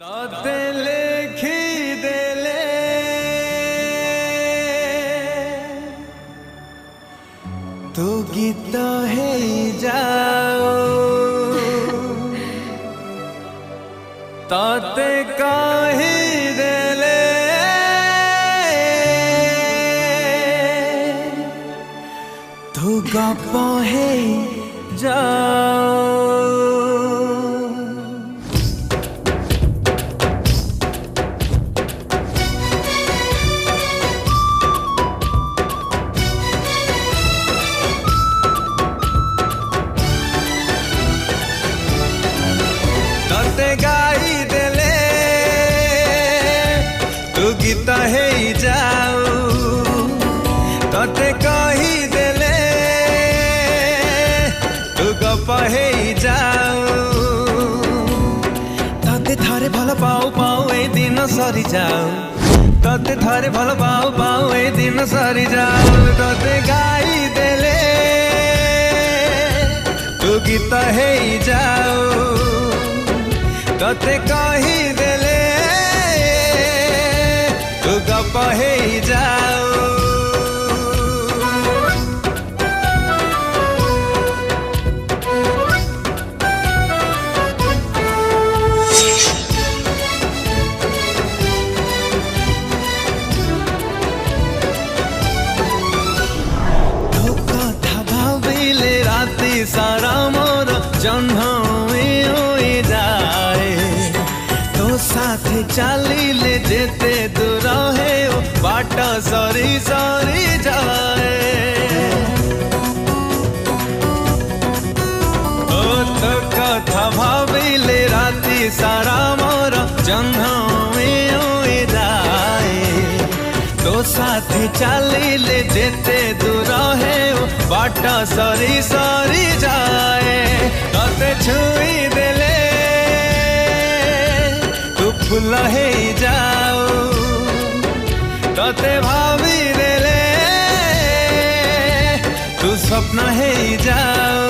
तोते लिखी देले तू गीत है जाओ तोते कही देले तू गप है जाओ। गाई देले तू गीत है जाऊ तोते कही देले तू गप है जाऊ तोते थारे भल पाऊ पाऊ ए दिन सरी जाऊ तोते थारे भल पाऊ पाऊ ए दिन सरी जाऊ तोते गाई देले तू गीत है जाऊ तोते कही देले तू गप है जाओ। तो कथा भाविले राति सारा मोर जन्म साथे चलिले जेते दूर है ओ बाट सरी सरी जाए ओ तो कथा भाविले राति सारा मोर जन्म में जाए तो साथे चलिले जेते दूर है ओ बाट सरी सरी जाए तोते छुई देले फूल है जाओ तोते भावी देले तू स्वप्न है जाओ।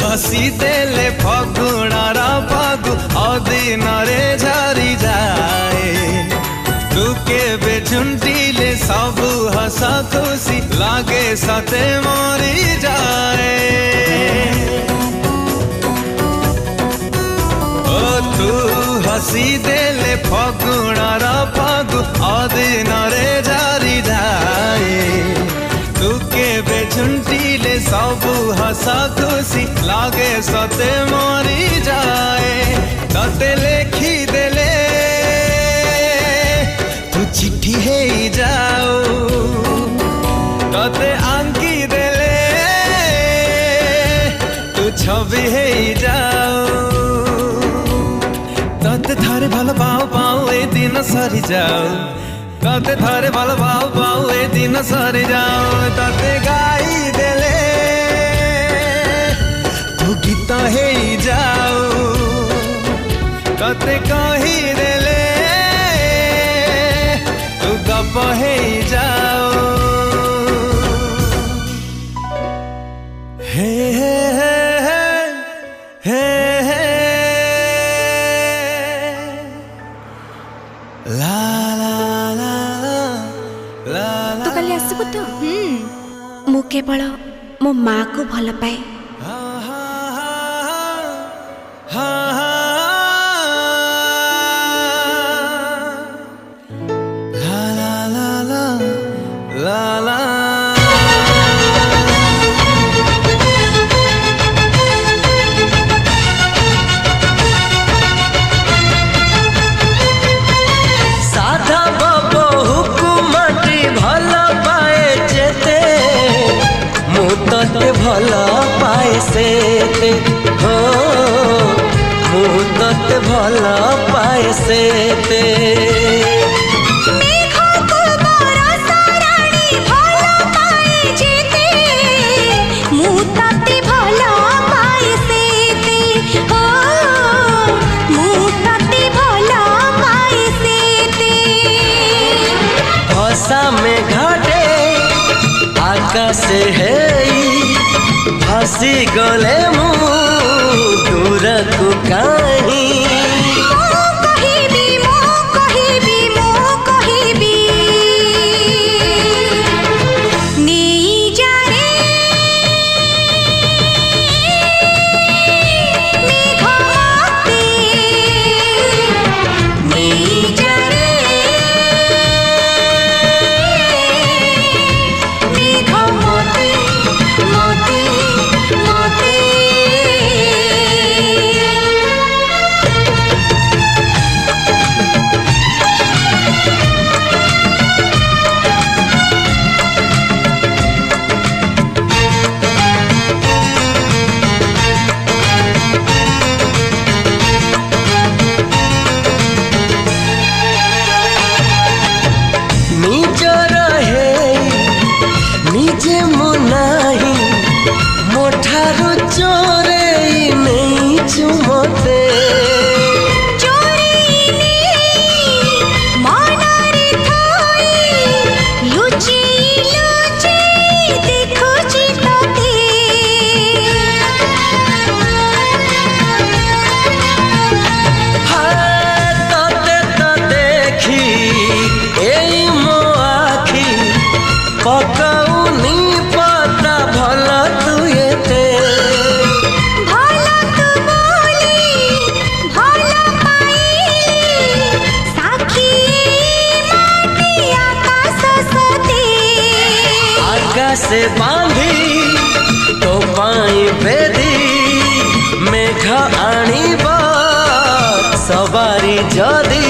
हसी देले फगुणार फगु अदिन रे झरी जाए तू केबे झुंटिले सबु हस खुशी लागे सते मरी जाए ओ तू हसी देले फगुणार फगु अदिन रे झरी जाए तू केबे झुंटिले सबु हस खुशी लागे सते मरी जाए तोते लिखी देले तू चिट्ठी है जाओ तोते आंकी देले तू छवि है जाओ तोते थारे भल पाऊ पाऊ ए दिन सरी जाओ तोते थारे भल पाऊ पाऊ ए दिन सरी जाओ तोते गाई देले तू गीत है जाओ तोते कही देले तू गप है जाओ। हे हे हे हे ला ला ला ला तू काली आसबु तो मु केवल मो माँ को भल पाए भल पाए से हो मुहूर्त भल पाए से भल पाए आकाशे हेई भासी गले मु दूर को काहीं से बांधी तो पाई बेदी मेघ आनीबा सवारी जदी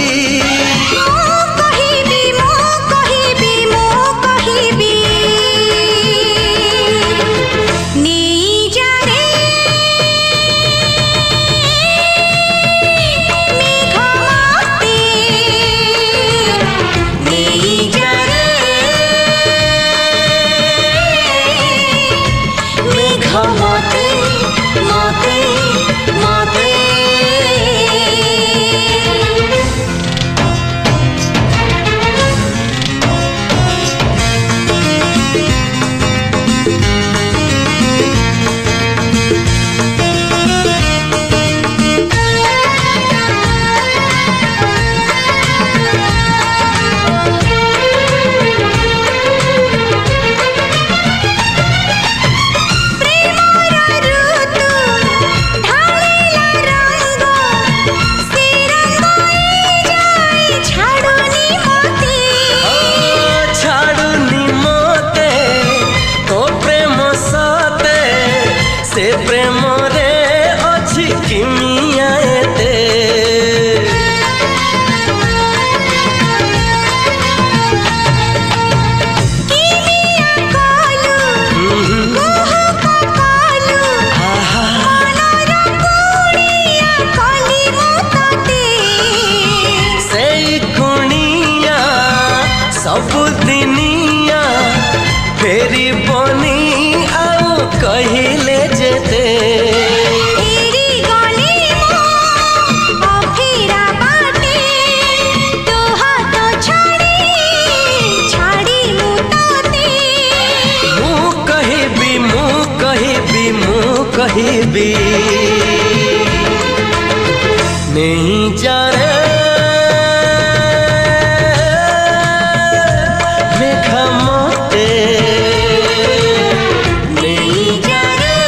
फेरी बनी आउ कहिले जेते कहबी नहीं जा रे मेघ मते नहीं जा रे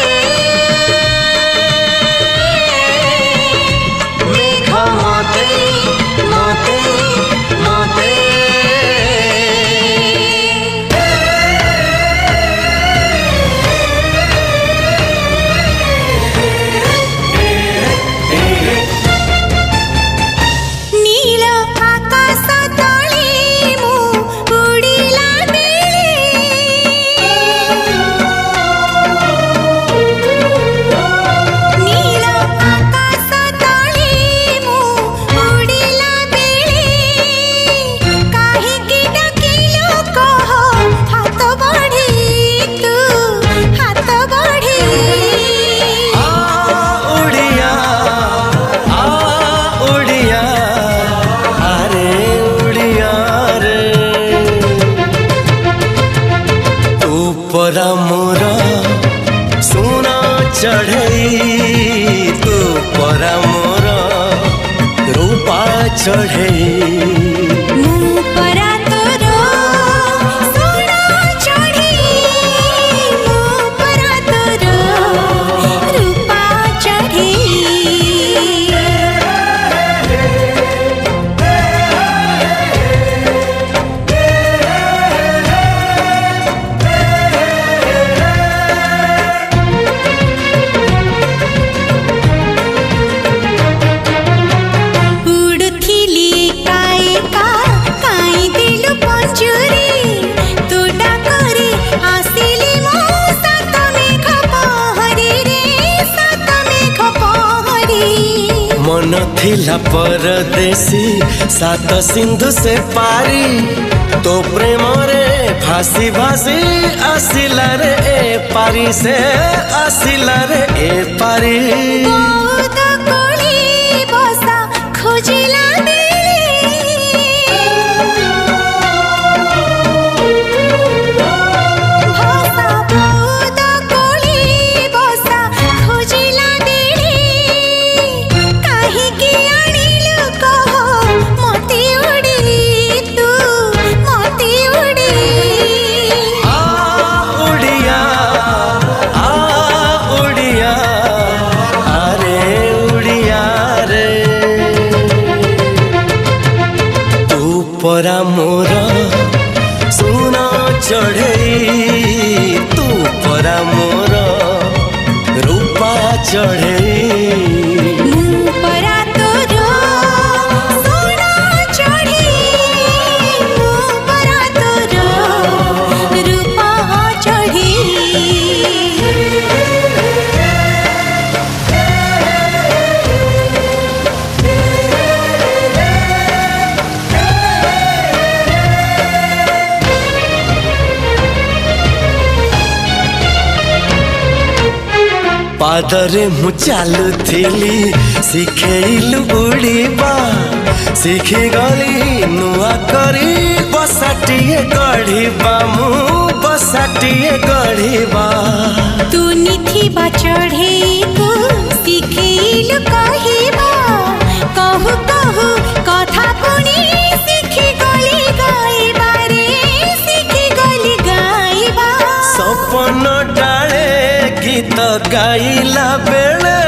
चढ़ई मन थिला परदेसी सात सिंधु से पारी तो प्रेम रे भासी भासी आसिला रे ए पारी से आसिला रे ए पारी खोजिला परा मोर सुना चढ़ई तू परा मोर रूपा चढ़ई पादरे मु चालुथिली शिखेलु उड़ीबा शिखी गली नुआ करी बसाटिए गढ़ीबा मु बसाटिए गढ़ीबा तू निथिबा चढ़े को शिखेलु कहिबा कहु कहु कथा पुनी शिखी गली गाइबा रे शिखी गली गाइबा सपन डाले गीत गाइला बेले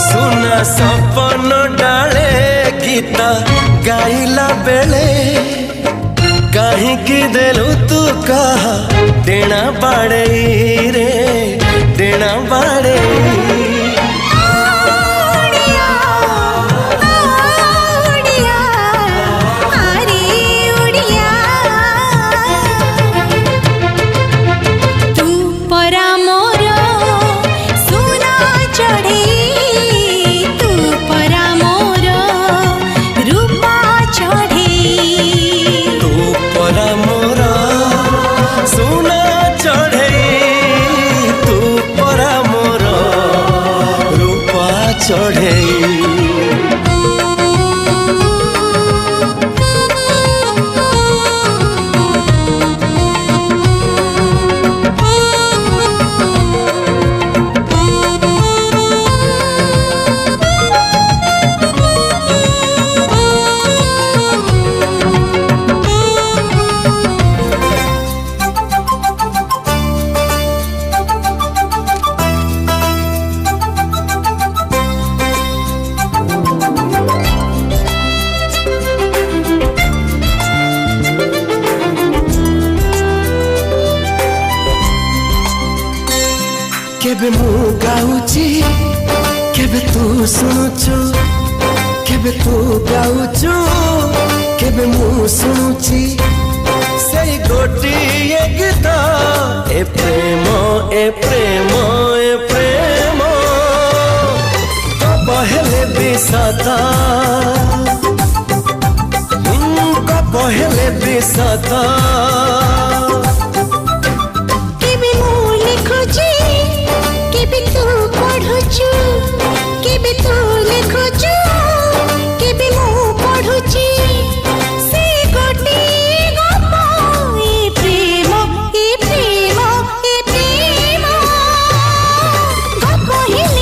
सुना सपन डाले गीत गाइला बेले कहीं की देलु तू कहा डेना बाड़े रे डेना बाड़े केबे मु गाउची केबे तू सुनुचु केबे तू गाउचु केबे मु सुनुची सेई गोटिए गीत ए प्रेम ए प्रेम ए प्रेम बहेले बिसता बहेले बिसता प्रेम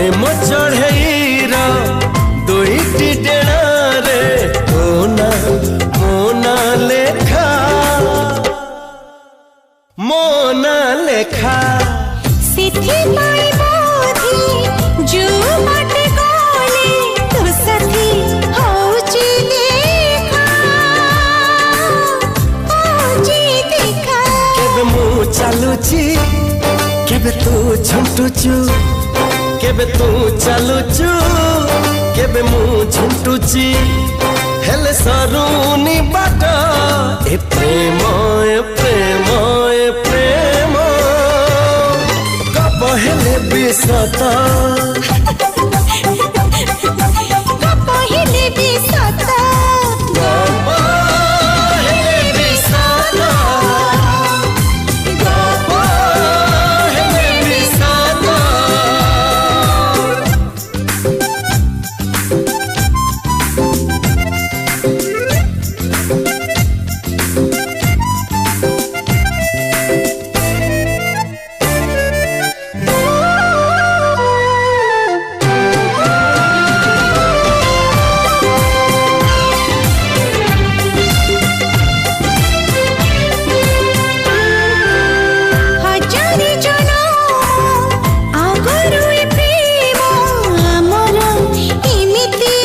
प्रेम चढ़ेईर दुईटी डेणारे मोना मोना लेखा मोना लेखा सिथि पाई बोधी जो बाटे गले तो साथी होची देखा केबे मु चालुची केबे तू झुंटुचु केबे तू चालुचु केबे मु झुंटुची हेले सरुनी बाट ए प्रेम ए प्रेम ए प्रेम गप हेले बिसत गप हेले बिसत गप हेले बिसत गप हेले बिसत हजारे जनो आगरु ए प्रेम हमर एमिति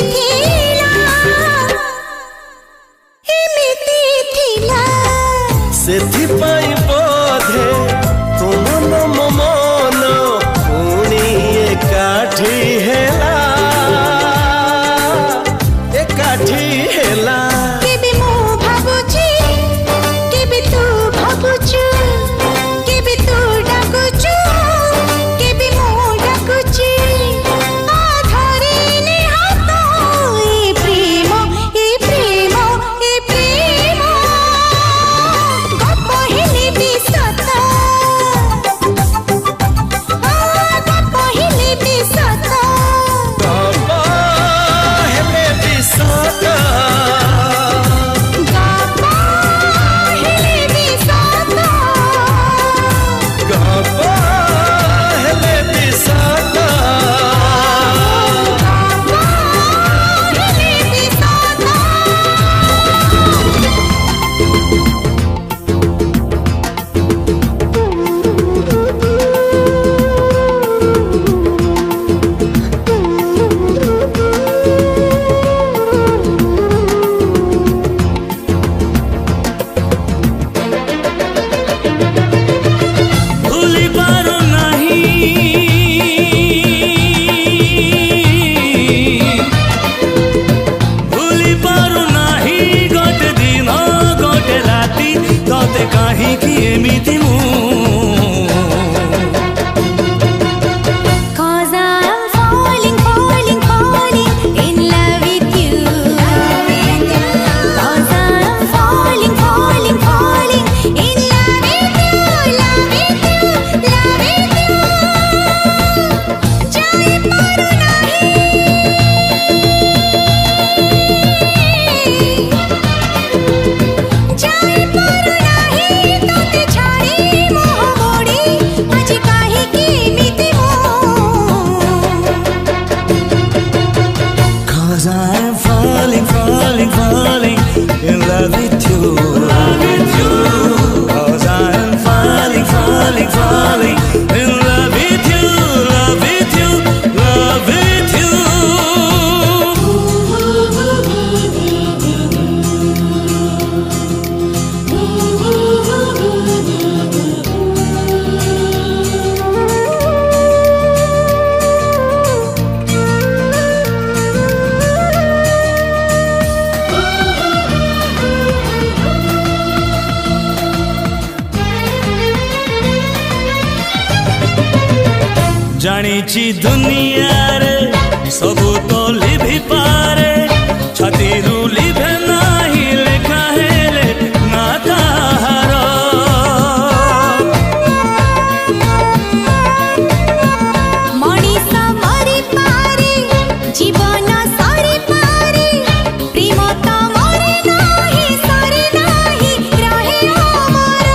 थिला सेथिपाई बोधे तुम मो मन पुणी एकाठी हेला एकाठी हेला केबे मो भाबुची केबे तू भाबुचु केबे तू डाकुचु केबे मो डाकुची आधारे ने हाथ ए प्रेम ए प्रेम ए प्रेम गप हेले बिसत गप हेले बिसत गप हेले बिसत गप हेले बिसत गप हेले बिसत भूली पारो नहीं भूली पारो नहीं गोटे दिन गोटे राति तोते कहीं कि एमिति मु Cause I'm falling, falling, falling in love with you. Cause I'm falling, falling, falling in love with you, love with you, love with you. जाए पारो नहीं जाए पारो नहीं तोते छाड़ी मोह मोड़ी आज काहे की मिति मो Cause I'm falling, falling, falling in love with you, love with you. Cause I'm falling, falling, falling in love with you, love with you, love with you. जानिची दुनिया रे सबू तो लिभि पारे छातीरू लिभे नाही लेखा हेले ना ताहार मणिष मरि पारे जीवन सरि पारे प्रेम त मरे नाही सरि नाही रहे अमर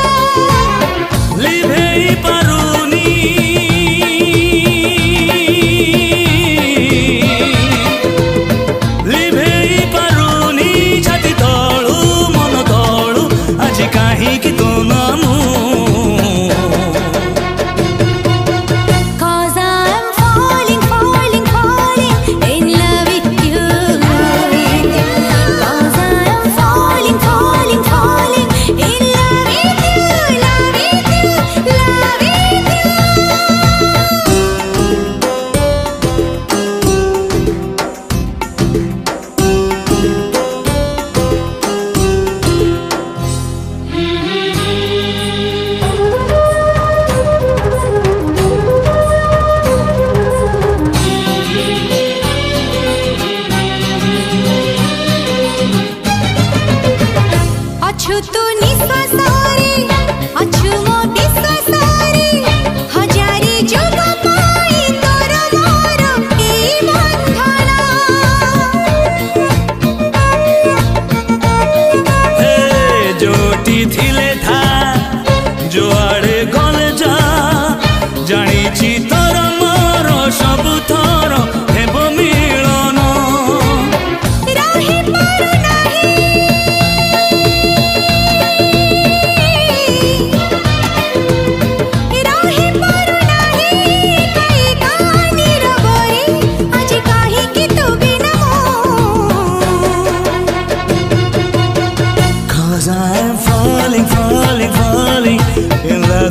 लिभे पारुनी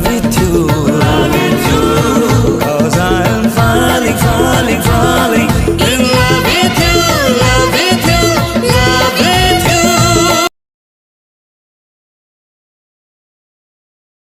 with you